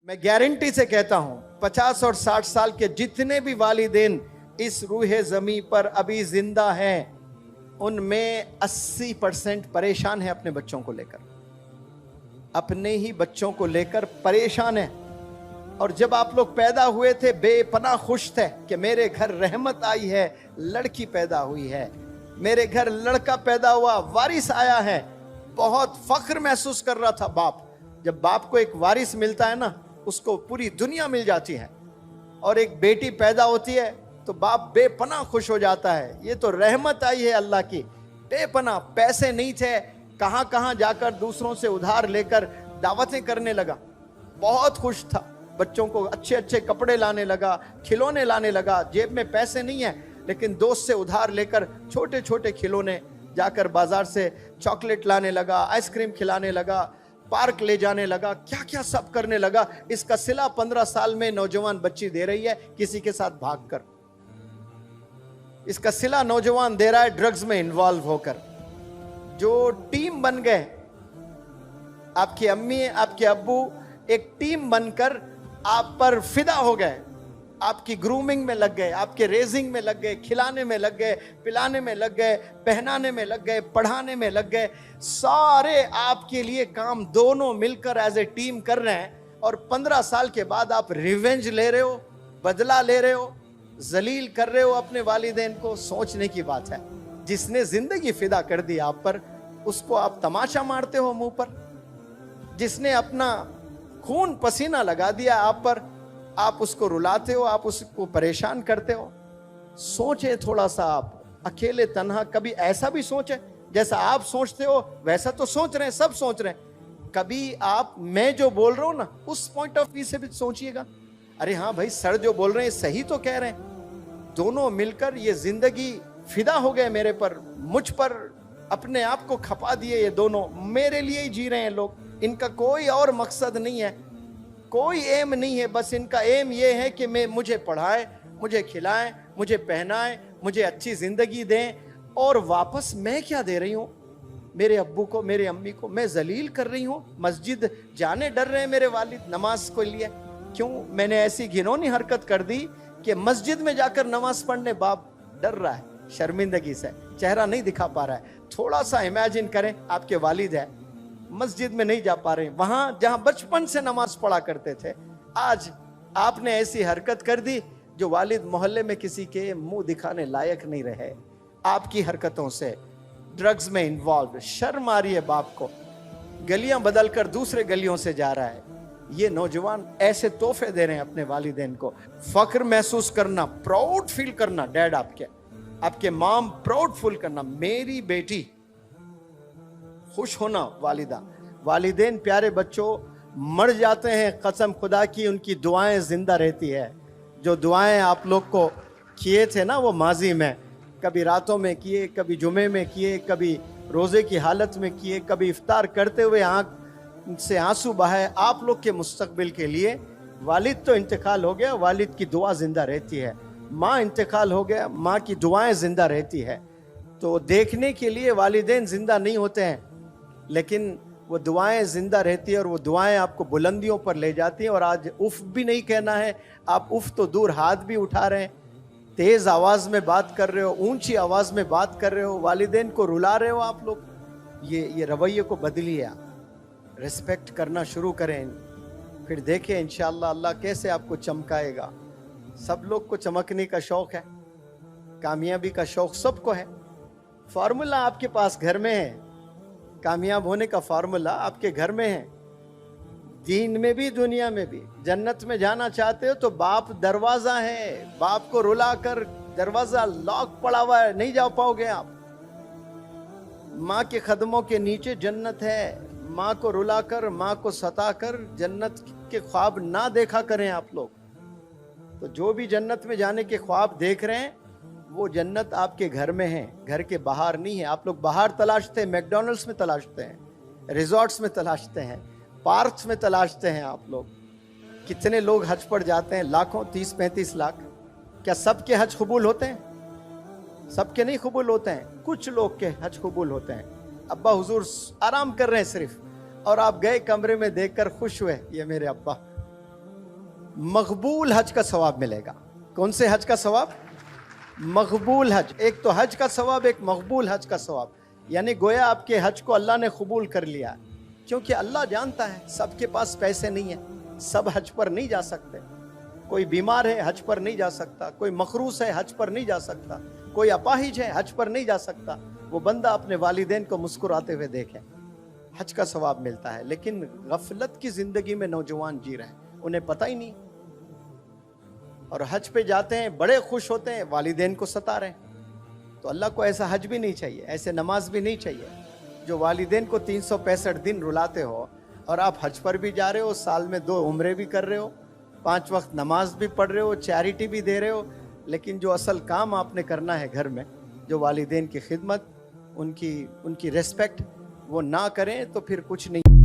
मैं गारंटी से कहता हूं 50 और 60 साल के जितने भी वालिदैन इस रूहे ज़मीं पर अभी जिंदा हैं, उनमें 80% परेशान है अपने बच्चों को लेकर, अपने ही बच्चों को लेकर परेशान है। और जब आप लोग पैदा हुए थे बेपनाह खुश थे कि मेरे घर रहमत आई है, लड़की पैदा हुई है, मेरे घर लड़का पैदा हुआ, वारिस आया है। बहुत फख्र महसूस कर रहा था बाप। जब बाप को एक वारिस मिलता है ना, उसको पूरी दुनिया मिल जाती है। और एक बेटी पैदा होती है तो बाप बेपनाह खुश हो जाता है, ये तो रहमत आई है अल्लाह की। बेपनाह पैसे नहीं थे, कहां कहां जाकर दूसरों से उधार लेकर दावतें करने लगा। बहुत खुश था, बच्चों को अच्छे अच्छे कपड़े लाने लगा, खिलौने लाने लगा। जेब में पैसे नहीं है, लेकिन दोस्त से उधार लेकर छोटे छोटे खिलौने, जाकर बाजार से चॉकलेट लाने लगा, आइसक्रीम खिलाने लगा, पार्क ले जाने लगा, क्या क्या सब करने लगा। इसका सिला 15 साल में नौजवान बच्ची दे रही है किसी के साथ भागकर। इसका सिला नौजवान दे रहा है ड्रग्स में इन्वॉल्व होकर। जो टीम बन गए, आपकी अम्मी आपके अब्बू एक टीम बनकर आप पर फिदा हो गए, आपकी ग्रूमिंग में लग गए, आपके रेजिंग में लग गए, खिलाने में लग गए, पिलाने में लग गए, पहनाने में लग गए, पढ़ाने में लग गए। सारे आपके लिए काम दोनों मिलकर एज ए टीम कर रहे हैं। और 15 साल के बाद आप रिवेंज ले रहे हो, बदला ले रहे हो, जलील कर रहे हो अपने वालिदैन को। सोचने की बात है, जिसने जिंदगी फिदा कर दी आप पर, उसको आप तमाशा मारते हो मुंह पर। जिसने अपना खून पसीना लगा दिया आप पर, आप उसको रुलाते हो, आप उसको परेशान करते हो। सोचे थोड़ा सा आप, अकेले तन्हा कभी ऐसा भी सोचे, जैसा आप सोचते हो वैसा तो सोच रहे हैं, सब सोच रहे हैं। कभी आप मैं जो बोल रहा हूं ना, उस पॉइंट ऑफ व्यू से भी सोचिएगा। अरे हाँ भाई, सर जो बोल रहे हैं सही तो कह रहे हैं। दोनों मिलकर ये जिंदगी फिदा हो गए मेरे पर, मुझ पर अपने आप को खपा दिए। ये दोनों मेरे लिए ही जी रहे हैं लोग, इनका कोई और मकसद नहीं है, कोई एम नहीं है। बस इनका एम ये है कि मुझे पढ़ाएं, मुझे खिलाएं, मुझे पहनाएं, मुझे अच्छी जिंदगी दें। और वापस मैं क्या दे रही हूं मेरे अब्बू को, मेरे अम्मी को? मैं जलील कर रही हूं। मस्जिद जाने डर रहे हैं मेरे वालिद नमाज को लिए। क्यों? मैंने ऐसी घिनौनी हरकत कर दी कि मस्जिद में जाकर नमाज पढ़ने बाप डर रहा है, शर्मिंदगी से चेहरा नहीं दिखा पा रहा है। थोड़ा सा इमेजिन करें, आपके वालिद है, मस्जिद में नहीं जा पा रहे, वहां जहां बचपन से नमाज पढ़ा करते थे। आज आपने ऐसी हरकत कर दी जो वालिद मोहल्ले में किसी के मुंह दिखाने लायक नहीं रहे। आपकी हरकतों से ड्रग्स में इन्वॉल्व, शर्म आ रही है बाप को। गलियां बदलकर दूसरे गलियों से जा रहा है। ये नौजवान ऐसे तोहफे दे रहे हैं अपने वालिदैन को। फख्र महसूस करना, प्राउड फील करना, डैड आपके मॉम प्राउड फील करना, मेरी बेटी खुश होना। वालिदैन प्यारे बच्चों मर जाते हैं, कसम खुदा की उनकी दुआएं जिंदा रहती है। जो दुआएं आप लोग को किए थे ना वो माजी में, कभी रातों में किए, कभी जुमे में किए, कभी रोजे की हालत में किए, कभी इफ्तार करते हुए आंख से आंसू बहाए आप लोग के मुस्तकबिल के लिए। वालिद तो इंतकाल हो गया, वालिद की दुआ जिंदा रहती है। माँ इंतकाल हो गया, माँ की दुआएं जिंदा रहती है। तो देखने के लिए वालिदैन जिंदा नहीं होते हैं, लेकिन वो दुआएं जिंदा रहती है और वो दुआएं आपको बुलंदियों पर ले जाती हैं। और आज उफ भी नहीं कहना है, आप उफ तो दूर, हाथ भी उठा रहे हैं, तेज आवाज में बात कर रहे हो, ऊंची आवाज में बात कर रहे हो, वालिदैन को रुला रहे हो आप लोग। ये रवैये को बदलिए, आप रिस्पेक्ट करना शुरू करें। फिर देखें इंशाअल्लाह अल्लाह कैसे आपको चमकाएगा। सब लोग को चमकने का शौक है, कामयाबी का शौक सबको है। फार्मूला आपके पास घर में है, कामयाब होने का फार्मूला आपके घर में है। दीन में भी दुनिया में भी। जन्नत में जाना चाहते हो तो बाप दरवाजा है, बाप को रुला कर दरवाजा लॉक पड़ा हुआ है, नहीं जा पाओगे आप। माँ के कदमों के नीचे जन्नत है। माँ को रुलाकर, माँ को सताकर जन्नत के ख्वाब ना देखा करें आप लोग। तो जो भी जन्नत में जाने के ख्वाब देख रहे हैं, वो जन्नत आपके घर में है, घर के बाहर नहीं है। आप लोग बाहर तलाशते हैं, मैकडॉनल्ड्स में तलाशते हैं, रिजॉर्ट्स में तलाशते हैं, पार्क्स में तलाशते हैं आप लोग। कितने लोग हज पर जाते हैं? लाखों, 30-35 लाख। क्या सबके हज कबूल होते हैं? सबके नहीं कबूल होते हैं, कुछ लोग के हज कबूल होते हैं। अब्बा हुजूर आराम कर रहे हैं सिर्फ, और आप गए कमरे में देखकर खुश हुए, ये मेरे अब्बा मकबूल हज का सवाब मिलेगा। कौन से हज का सवाब? मकबूल हज। एक तो हज का सवाब, एक मकबूल हज का सवाब। यानी गोया आपके हज को अल्लाह ने कबूल कर लिया, क्योंकि अल्लाह जानता है सबके पास पैसे नहीं है, सब हज पर नहीं जा सकते। कोई बीमार है हज पर नहीं जा सकता, कोई मखरूस है हज पर नहीं जा सकता, कोई अपाहिज है हज पर नहीं जा सकता। वो बंदा अपने वालिदैन को मुस्कुराते हुए देखे, हज का सवाब मिलता है। लेकिन गफलत की जिंदगी में नौजवान जी रहे हैं, उन्हें पता ही नहीं, और हज पे जाते हैं, बड़े खुश होते हैं, वालिदैन को सता रहे हैं। तो अल्लाह को ऐसा हज भी नहीं चाहिए, ऐसे नमाज भी नहीं चाहिए जो वालिदैन को 365 दिन रुलाते हो, और आप हज पर भी जा रहे हो, साल में 2 उम्रे भी कर रहे हो, 5 वक्त नमाज भी पढ़ रहे हो, चैरिटी भी दे रहे हो, लेकिन जो असल काम आपने करना है घर में, जो वालिदैन की खिदमत, उनकी रिस्पेक्ट, वो ना करें तो फिर कुछ नहीं।